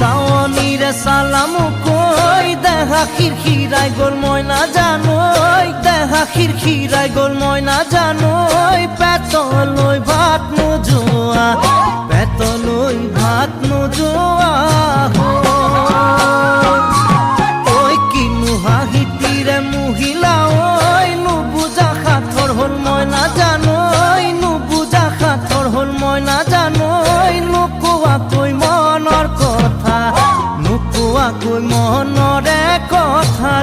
চাৱনীৰে চালামো কৈ দেহা খিৰখিৰাই গ'ল মই নাজানৈ দেহা খিৰখিৰাই গ'ল মই নাজানৈ পেটলৈ ভাত নোযোৱা পেটলৈ ভাত নোযোৱা ঐ কিনো হাঁহিতিৰে মহিলা ঐ নুবুজা সাঁথৰ হ'ল মই নাজানৈ নুবুজা সাঁথৰ হ'ল মই নাজানৈ নোকোৱাকৈ মনৰ কথা নোকোৱাকৈ মনৰে কথা